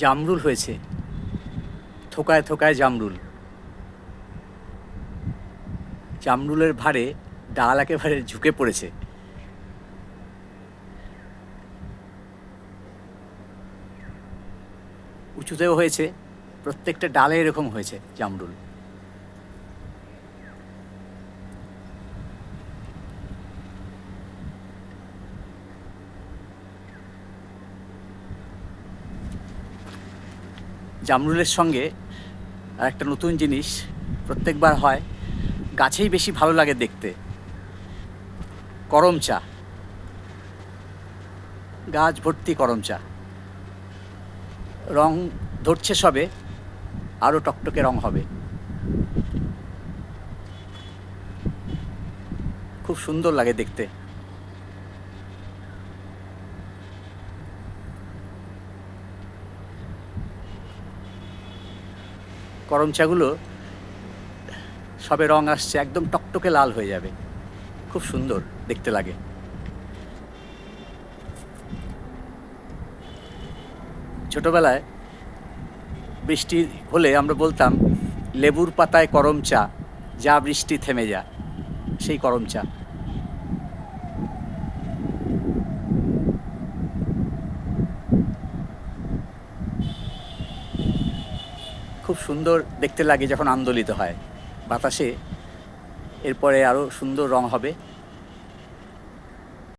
জামরুল হয়েছে, থোকায় থোকায় জামরুল। জামরুলের ভারে ডাল একেবারে ঝুঁকে পড়েছে। উঁচুতেও হয়েছে, প্রত্যেকটা ডালে এরকম হয়েছে জামরুল। জামরুলের সঙ্গে আর একটা নতুন জিনিস প্রত্যেকবার হয়, গাছেই বেশি ভালো লাগে দেখতে, করম চা। গাছ ভর্তি করম চা, রং ধরছে সবে, আরও টকটকে রং হবে। খুব সুন্দর লাগে দেখতে। করম চাগুলো সবে রং আসছে, একদম টকটকে লাল হয়ে যাবে, খুব সুন্দর দেখতে লাগে। ছোটবেলায় বৃষ্টি হলে আমরা বলতাম, লেবুর পাতায় করম চা, যা বৃষ্টি থেমে যা। সেই করম চা খুব সুন্দর দেখতে লাগে যখন আন্দোলিত হয় বাতাসে। এরপরে আরও সুন্দর রং হবে।